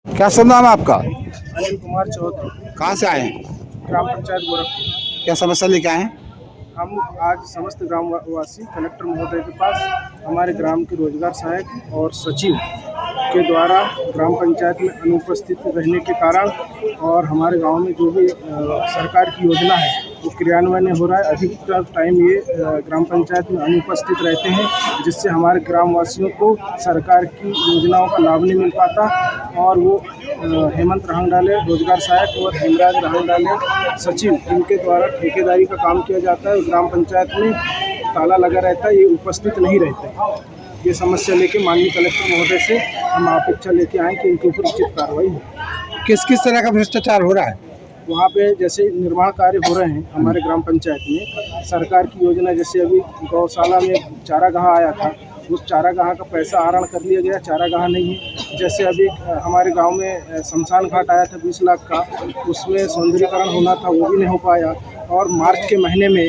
क्या शुभ नाम है आपका? अनिल कुमार चौधरी, कहाँ से आए हैं? ग्राम पंचायत गोरखपुर। क्या समस्या लेके आए हैं? हम आज समस्त ग्रामवासी कलेक्टर महोदय के पास हमारे ग्राम के रोजगार सहायक और सचिव के द्वारा ग्राम पंचायत में अनुपस्थित रहने के कारण और हमारे गांव में जो भी सरकार की योजना है वो क्रियान्वयन हो रहा है, अधिकतर टाइम ये ग्राम पंचायत में अनुपस्थित रहते हैं, जिससे हमारे ग्रामवासियों को सरकार की योजनाओं का लाभ नहीं मिल पाता। और वो हेमंत रहंगडाले रोजगार सहायक और हेमराज रहंगडाले सचिव, इनके द्वारा ठेकेदारी का काम किया जाता है। ग्राम पंचायत में ताला लगा रहता है, ये उपस्थित नहीं रहते। ये समस्या लेके माननीय कलेक्टर महोदय से हम अपेक्षा लेके आए कि इनके ऊपर उचित कार्रवाई हो। किस किस तरह का भ्रष्टाचार हो रहा है? वहाँ पे जैसे निर्माण कार्य हो रहे हैं हमारे ग्राम पंचायत में, सरकार की योजना जैसे अभी गौशाला में चारागाह आया था, उस चारागाह का पैसा आहरण कर लिया गया, चारागाह नहीं है। जैसे अभी हमारे गांव में शमशान घाट आया था 20 लाख का, उसमें सौंदर्यीकरण होना था, वो भी नहीं हो पाया। और मार्च के महीने में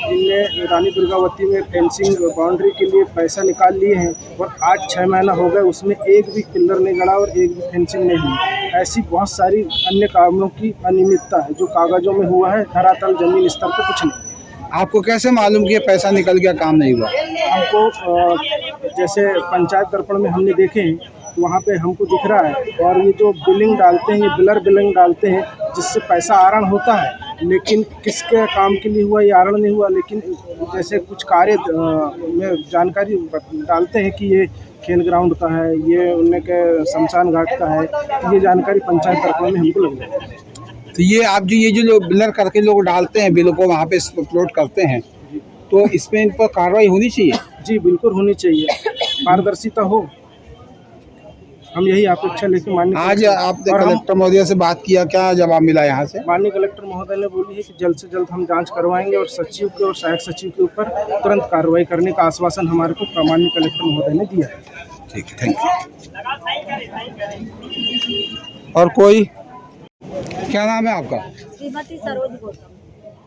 इनने रानी दुर्गावती में फेंसिंग बाउंड्री के लिए पैसा निकाल लिए हैं और 8-6 महीना हो गए, उसमें एक भी पिलर नहीं गड़ा और एक भी फेंसिंग नहीं हुई। ऐसी बहुत सारी अन्य कामों की अनियमितता है जो कागजों में हुआ है, धरातल जमीन स्तर पर कुछ नहीं। आपको कैसे मालूम कि ये पैसा निकल गया, काम नहीं हुआ? हमको जैसे पंचायत दर्पण में हमने देखे हैं, तो वहाँ पे हमको दिख रहा है। और ये जो बिलिंग डालते हैं, ये बिलिंग डालते हैं जिससे पैसा आहरण होता है, लेकिन किसके काम के लिए हुआ ये आहरण नहीं हुआ। लेकिन जैसे कुछ कार्य में जानकारी डालते हैं कि ये खेल ग्राउंड का है, ये उनके के शमशान घाट का है, तो ये जानकारी पंचायत दर्पण में हमको लग जाती है। तो ये आप जो लोग बिलर करके लोग डालते हैं, बिलों को वहाँ पे अपलोड करते हैं, तो इसमें इन पर कार्रवाई होनी चाहिए। जी बिल्कुल होनी चाहिए, पारदर्शिता हो। हम यही अपेक्षा लेके माननीय आज आपने कलेक्टर महोदय से बात किया, क्या जवाब मिला यहाँ से? माननीय कलेक्टर महोदय ने बोली है कि जल्द से जल्द हम जांच करवाएंगे और सचिव के और सहायक सचिव के ऊपर तुरंत कार्रवाई करने का आश्वासन हमारे को माननीय कलेक्टर महोदय ने दिया है। ठीक है, थैंक यू। और कोई? क्या नाम है आपका? श्रीमती सरोज गौतम।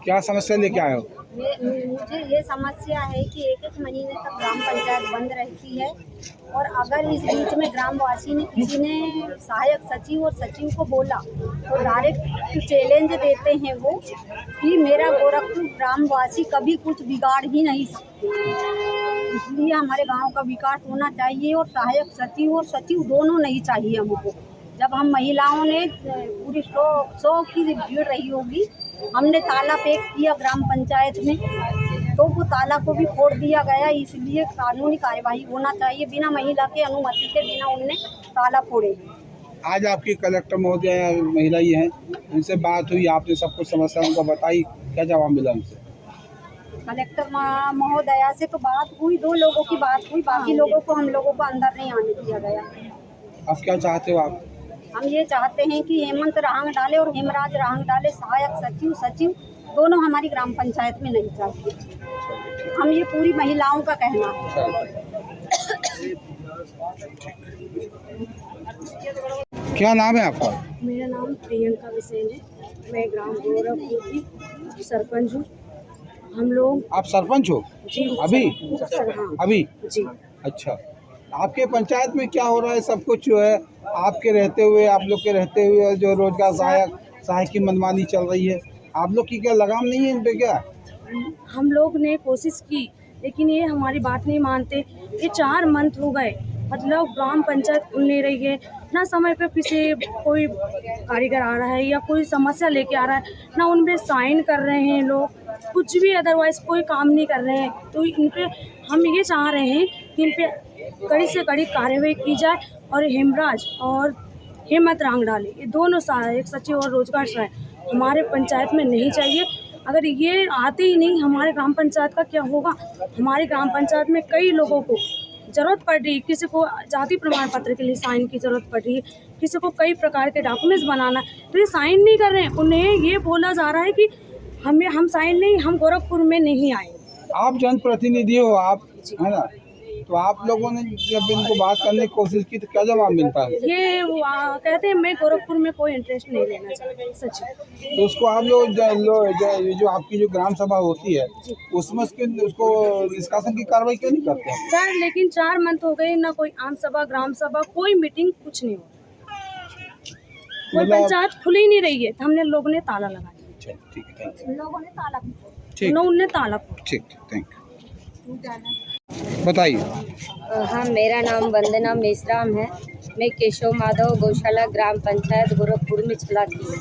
क्या समस्या लेके आए हो? मुझे ये समस्या है कि एक महीने तक ग्राम पंचायत बंद रहती है और अगर इस बीच में ग्रामवासी ने किसी ने सहायक सचिव और सचिव को बोला तो डायरेक्ट चैलेंज देते हैं वो कि मेरा गोरखपुर ग्रामवासी कभी कुछ बिगाड़ ही नहीं सकते। इसलिए हमारे गांव का विकास होना चाहिए और सहायक सचिव और सचिव दोनों नहीं चाहिए हमको। जब हम महिलाओं ने पूरी 100 की भीड़ रही होगी, हमने ताला फेंक किया ग्राम पंचायत में, तो वो ताला को भी फोड़ दिया गया। इसलिए कानूनी कार्यवाही होना चाहिए, बिना महिला के अनुमति के बिना उनने ताला फोड़े। आज आपकी कलेक्टर महोदय महिला ही हैं, उनसे बात हुई, आपने सब कुछ समस्या उनको बताई, क्या जवाब मिला उनसे? कलेक्टर महोदया से तो बात हुई, 2 लोगों की बात हुई, बाकी लोगों को हम लोगों को अंदर नहीं आने दिया गया। अब क्या चाहते हो आप? हम ये चाहते हैं कि हेमंत रहंगडाले और हेमराज रहंगडाले सहायक सचिव दोनों हमारी ग्राम पंचायत में नहीं चाहिए। हम ये पूरी महिलाओं का कहना है। क्या नाम है आपका? मेरा नाम प्रियंका बिसेन है, मैं ग्राम गोरखपुर की सरपंच हूँ। हम लोग। आप सरपंच हो? जी अभी? हाँ अभी? जी। अच्छा, आपके पंचायत में क्या हो रहा है? सब कुछ जो है आपके रहते हुए, आप लोग के रहते हुए जो रोजगार सहायक की मनमानी चल रही है, आप लोग की क्या लगाम नहीं है इन पे? क्या हम लोग ने कोशिश की लेकिन ये हमारी बात नहीं मानते। ये 4 मंथ हो गए, मतलब ग्राम पंचायत खुल नहीं रही है, ना समय पे कोई कारीगर आ रहा है या कोई समस्या लेके आ रहा है, ना उन पे साइन कर रहे हैं लोग, कुछ भी अदरवाइज कोई काम नहीं कर रहे हैं। तो इन पे हम ये चाह रहे हैं कि इन पे कड़ी से कड़ी कार्रवाई की जाए और हेमराज और हेमंत रहंगडाले ये दोनों सहायक सचिव और रोजगार सहायक हमारे पंचायत में नहीं चाहिए। अगर ये आते ही नहीं, हमारे ग्राम पंचायत का क्या होगा? हमारे ग्राम पंचायत में कई लोगों को ज़रूरत पड़ रही है, किसी को जाति प्रमाण पत्र के लिए साइन की ज़रूरत पड़ रही है, किसी को कई प्रकार के डॉक्यूमेंट्स बनाना है, तो ये साइन नहीं कर रहे हैं। उन्हें ये बोला जा रहा है कि हम साइन नहीं, हम गोरखपुर में नहीं आए। आप जनप्रतिनिधि हो, आप है ना, तो आप लोगों ने जब इनको बात करने की कोशिश की तो क्या जवाब मिलता है? ये कहते हैं मैं गोरखपुर में कोई इंटरेस्ट नहीं लेना चाहती सचिव। तो उसको आप लोग जो आपकी जो ग्राम सभा होती है उसमें उसको निष्कासन की कार्रवाई क्यों नहीं करते हैं? सर लेकिन 4 मंथ हो गए ना कोई आम सभा ग्राम सभा कोई मीटिंग कुछ नहीं हो, कोई मतलब- पंचायत खुल ही नहीं रही है। तो हमने लोगों ने ताला लगा दिया, अच्छा, ठीक है, थैंक उन लोगों ने ताला ठीक उन्होंने ताला ठीक, थैंक यू। बताइए। हाँ, मेरा नाम वंदना मेश्राम है। मैं केशव माधव गौशाला ग्राम पंचायत गोरखपुर में चलाती हूँ।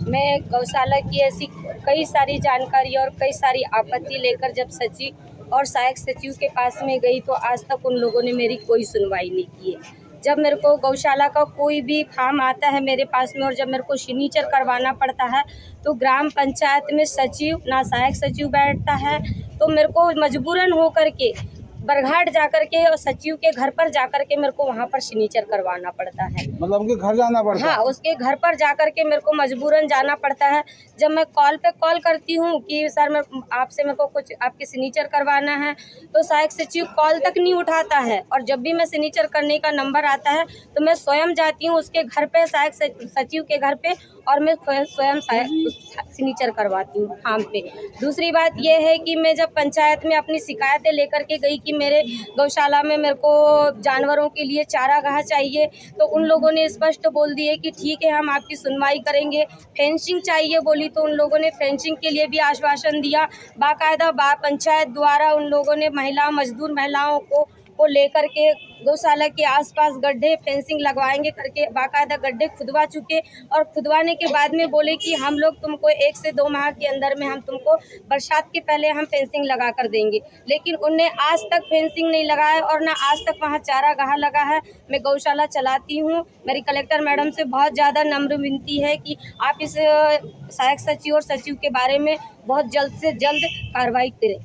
मैं गौशाला की ऐसी कई सारी जानकारी और कई सारी आपत्ति लेकर जब सचिव और सहायक सचिव के पास में गई तो आज तक उन लोगों ने मेरी कोई सुनवाई नहीं की है। जब मेरे को गौशाला का कोई भी फार्म आता है मेरे पास में और जब मेरे को सिग्नेचर करवाना पड़ता है तो ग्राम पंचायत में सचिव ना सहायक सचिव बैठता है, तो मेरे को मजबूरन हो कर के बरघाट जाकर के और सचिव के घर पर जाकर के मेरे को वहाँ पर सिग्नेचर करवाना पड़ता है। मतलब उनके घर जाना पड़ता है? हाँ, उसके घर पर जाकर के मेरे को मजबूरन जाना पड़ता है। जब मैं कॉल पे कॉल करती हूँ कि सर मैं आपसे मेरे को कुछ आपके सिग्नेचर करवाना है तो सहायक सचिव कॉल तक नहीं उठाता है, और जब भी मैं सिग्नेचर करने का नंबर आता है तो मैं स्वयं जाती हूँ उसके घर पे, सहायक सचिव के घर पे, और मैं स्वयं सिग्नेचर करवाती हूँ फॉर्म पे। दूसरी बात यह है कि मैं जब पंचायत में अपनी शिकायतें लेकर के गई कि मेरे गौशाला में मेरे को जानवरों के लिए चारागाह चाहिए, तो उन लोगों ने स्पष्ट बोल दिए कि ठीक है हम आपकी सुनवाई करेंगे। फेंसिंग चाहिए बोली तो उन लोगों ने फेंसिंग के लिए भी आश्वासन दिया। बाकायदा पंचायत द्वारा उन लोगों ने मजदूर महिलाओं को लेकर के गौशाला के आसपास गड्ढे फेंसिंग लगवाएंगे करके बाकायदा गड्ढे खुदवा चुके, और खुदवाने के बाद में बोले कि हम लोग तुमको 1 से 2 माह के अंदर में हम तुमको बरसात के पहले हम फेंसिंग लगा कर देंगे, लेकिन उनने आज तक फेंसिंग नहीं लगाया और ना आज तक वहाँ चारागाह लगा है। मैं गौशाला चलाती हूँ। मेरी कलेक्टर मैडम से बहुत ज़्यादा नम्र विनती है कि आप इस सहायक सचिव और सचिव के बारे में बहुत जल्द से जल्द कार्रवाई करें।